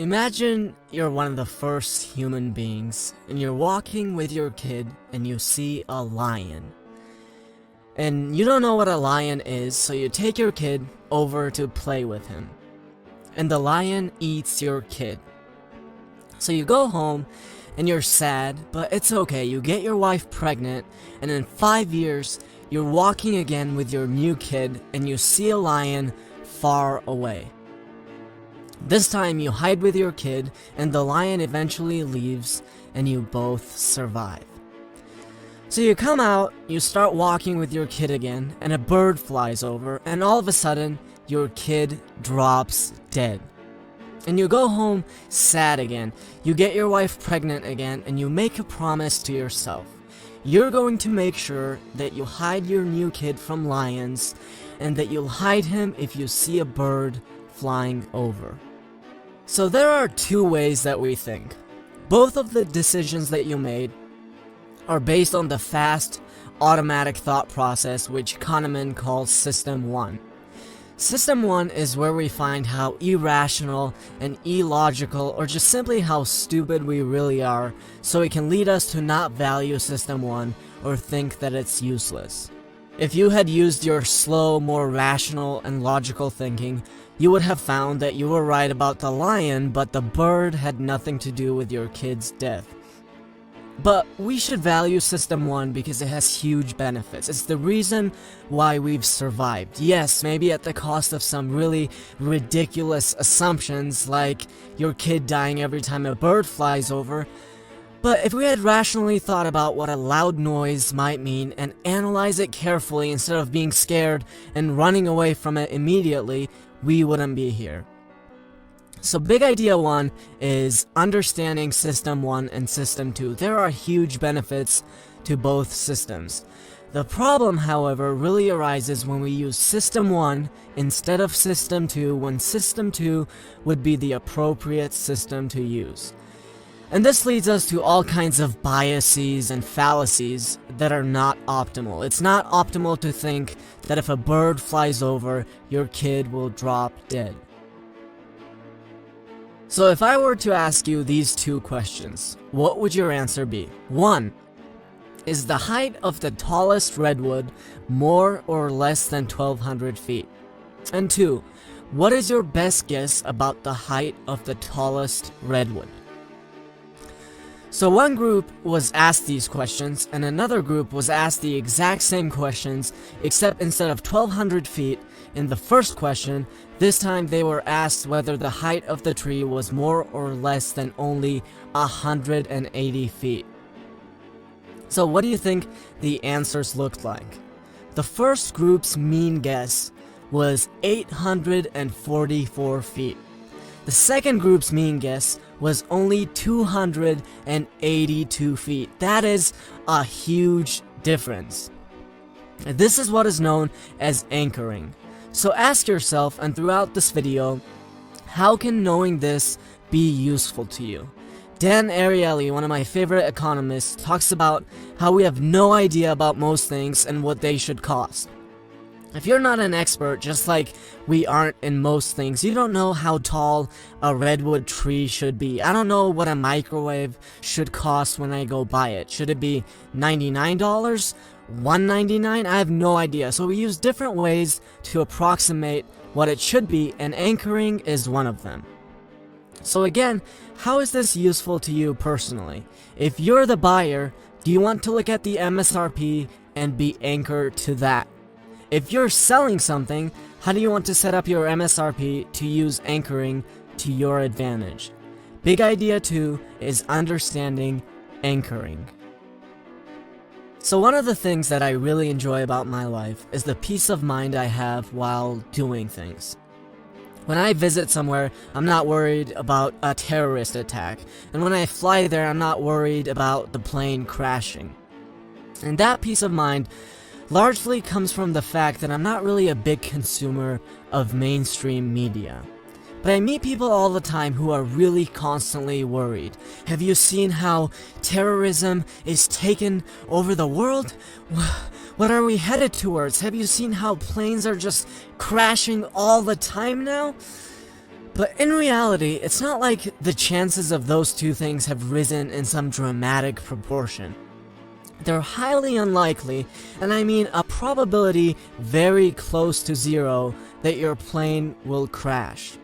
Imagine you're one of the first human beings, and you're walking with your kid, and you see a lion. And you don't know what a lion is, so you take your kid over to play with him. And the lion eats your kid. So you go home, and you're sad, but it's okay. You get your wife pregnant, and in 5 years, you're walking again with your new kid, and you see a lion far away. This time you hide with your kid, and the lion eventually leaves, and you both survive. So you come out, you start walking with your kid again, and a bird flies over, and all of a sudden, your kid drops dead. And you go home sad again. You get your wife pregnant again, and you make a promise to yourself. You're going to make sure that you hide your new kid from lions, and that you'll hide him if you see a bird flying over. So there are two ways that we think. Both of the decisions that you made are based on the fast, automatic thought process which Kahneman calls System 1. System 1 is where we find how irrational and illogical, or just simply how stupid we really are, so it can lead us to not value System 1 or think that it's useless. If you had used your slow, more rational and logical thinking, you would have found that you were right about the lion, but the bird had nothing to do with your kid's death. But we should value System 1 because it has huge benefits. It's the reason why we've survived. Yes, maybe at the cost of some really ridiculous assumptions, like your kid dying every time a bird flies over. But if we had rationally thought about what a loud noise might mean and analyze it carefully instead of being scared and running away from it immediately, we wouldn't be here. So big idea 1 is understanding System 1 and System 2. There are huge benefits to both systems. The problem, however, really arises when we use System 1 instead of System 2, when System 2 would be the appropriate system to use. And this leads us to all kinds of biases and fallacies that are not optimal. It's not optimal to think that if a bird flies over, your kid will drop dead. So if I were to ask you these two questions, what would your answer be? 1. Is the height of the tallest redwood more or less than 1,200 feet? And 2. What is your best guess about the height of the tallest redwood? So one group was asked these questions, and another group was asked the exact same questions, except instead of 1,200 feet in the first question, this time they were asked whether the height of the tree was more or less than only 180 feet. So what do you think the answers looked like? The first group's mean guess was 844 feet. The second group's mean guess was only 282 feet. That is a huge difference. This is what is known as anchoring. So ask yourself, and throughout this video, how can knowing this be useful to you? Dan Ariely, one of my favorite economists, talks about how we have no idea about most things and what they should cost. If you're not an expert, just like we aren't in most things, you don't know how tall a redwood tree should be. I don't know what a microwave should cost when I go buy it. Should it be $99? $199? I have no idea. So we use different ways to approximate what it should be, and anchoring is one of them. So again, how is this useful to you personally? If you're the buyer, do you want to look at the MSRP and be anchored to that? If you're selling something, how do you want to set up your MSRP to use anchoring to your advantage? Big idea 2 is understanding anchoring. So one of the things that I really enjoy about my life is the peace of mind I have while doing things. When I visit somewhere, I'm not worried about a terrorist attack, and when I fly there, I'm not worried about the plane crashing. And that peace of mind largely comes from the fact that I'm not really a big consumer of mainstream media. But I meet people all the time who are really constantly worried. Have you seen how terrorism is taking over the world? What are we headed towards? Have you seen how planes are just crashing all the time now? But in reality, it's not like the chances of those two things have risen in some dramatic proportion. They're highly unlikely, and I mean a probability very close to zero that your plane will crash.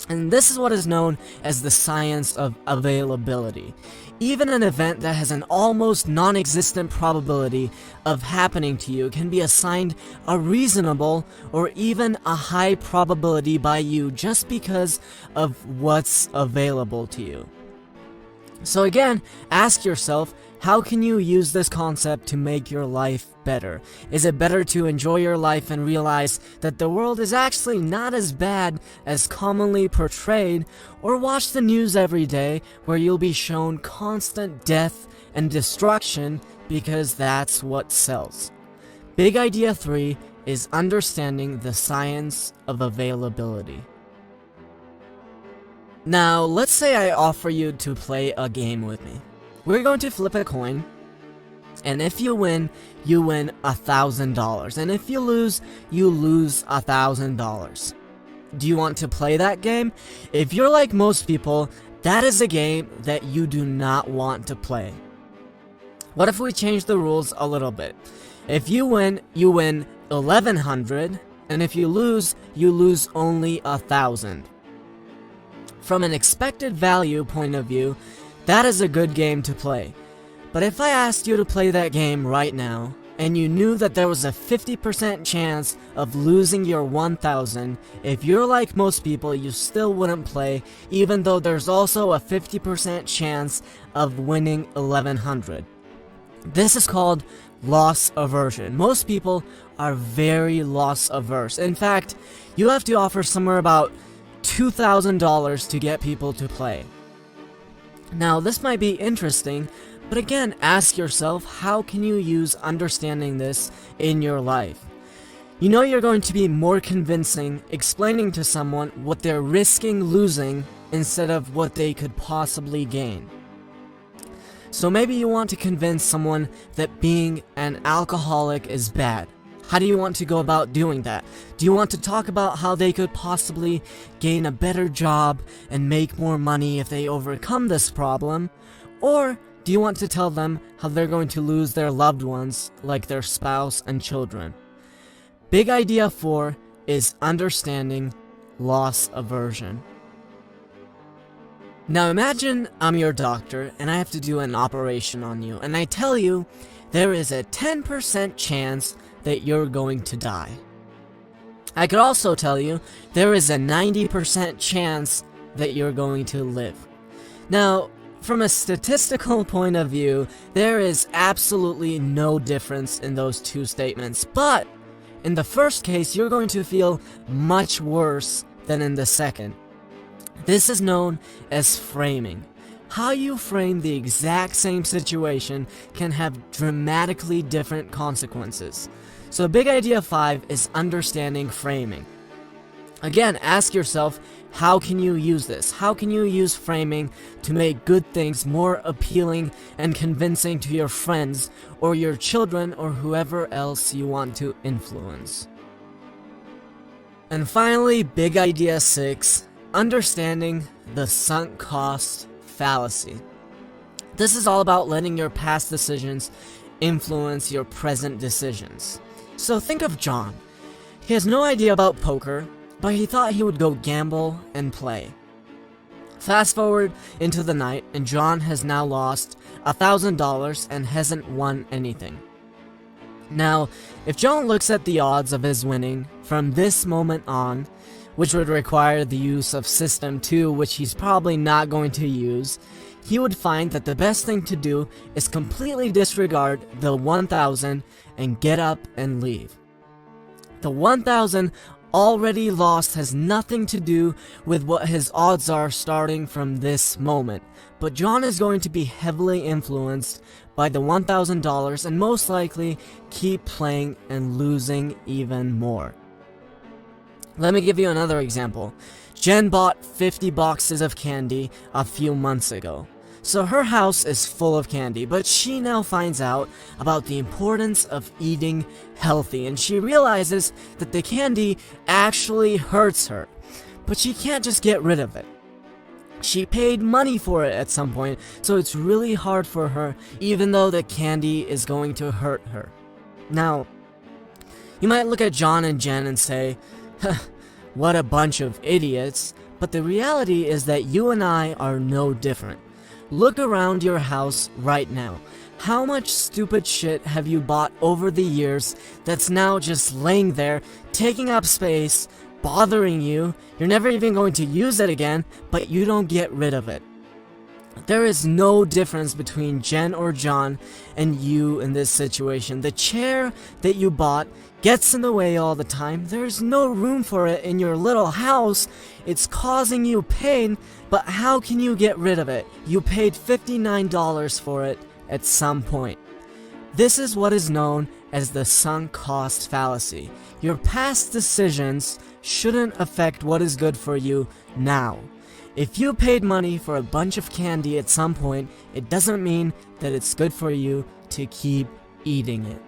And this is what is known as the science of availability. Even an event that has an almost non-existent probability of happening to you can be assigned a reasonable or even a high probability by you just because of what's available to you. So again, ask yourself, how can you use this concept to make your life better? Is it better to enjoy your life and realize that the world is actually not as bad as commonly portrayed, or watch the news every day where you'll be shown constant death and destruction because that's what sells? Big idea 3 is understanding the science of availability. Now, let's say I offer you to play a game with me. We're going to flip a coin, and if you win $1,000, and if you lose $1,000. Do you want to play that game? If you're like most people, that is a game that you do not want to play. What if we change the rules a little bit? If you win $1,100, and if you lose only $1,000. From an expected value point of view, that is a good game to play. But if I asked you to play that game right now, and you knew that there was a 50% chance of losing your 1,000, if you're like most people, you still wouldn't play, even though there's also a 50% chance of winning 1,100. This is called loss aversion. Most people are very loss averse. In fact, you have to offer somewhere about $2,000 to get people to play. Now, this might be interesting, but again, ask yourself, how can you use understanding this in your life? You know you're going to be more convincing explaining to someone what they're risking losing instead of what they could possibly gain. So maybe you want to convince someone that being an alcoholic is bad. How do you want to go about doing that? Do you want to talk about how they could possibly gain a better job and make more money if they overcome this problem? Or do you want to tell them how they're going to lose their loved ones, like their spouse and children? Big idea 4 is understanding loss aversion. Now imagine I'm your doctor and I have to do an operation on you, and I tell you there is a 10% chance that you're going to die. I could also tell you there is a 90% chance that you're going to live. Now, from a statistical point of view, there is absolutely no difference in those two statements, but in the first case, you're going to feel much worse than in the second. This is known as framing. How you frame the exact same situation can have dramatically different consequences. So big idea 5 is understanding framing. Again, ask yourself, how can you use this? How can you use framing to make good things more appealing and convincing to your friends or your children or whoever else you want to influence? And finally, big idea 6, understanding the sunk cost fallacy. This is all about letting your past decisions influence your present decisions. So think of John. He has no idea about poker, but he thought he would go gamble and play. Fast forward into the night, and John has now lost $1,000 and hasn't won anything. Now, if John looks at the odds of his winning from this moment on, which would require the use of System 2, which he's probably not going to use, he would find that the best thing to do is completely disregard the 1,000 and get up and leave. The 1,000 already lost has nothing to do with what his odds are starting from this moment, but John is going to be heavily influenced by the $1,000 and most likely keep playing and losing even more. Let me give you another example. Jen bought 50 boxes of candy a few months ago. So her house is full of candy, but she now finds out about the importance of eating healthy, and she realizes that the candy actually hurts her. but she can't just get rid of it. She paid money for it at some point, so it's really hard for her, even though the candy is going to hurt her. Now, you might look at John and Jen and say, what a bunch of idiots, but the reality is that you and I are no different. Look around your house right now. How much stupid shit have you bought over the years that's now just laying there, taking up space, bothering you? You're never even going to use it again, but you don't get rid of it. There is no difference between Jen or John and you in this situation. The chair that you bought gets in the way all the time. There's no room for it in your little house. It's causing you pain, but how can you get rid of it? You paid $59 for it at some point. This is what is known as the sunk cost fallacy. Your past decisions shouldn't affect what is good for you now. If you paid money for a bunch of candy at some point, it doesn't mean that it's good for you to keep eating it.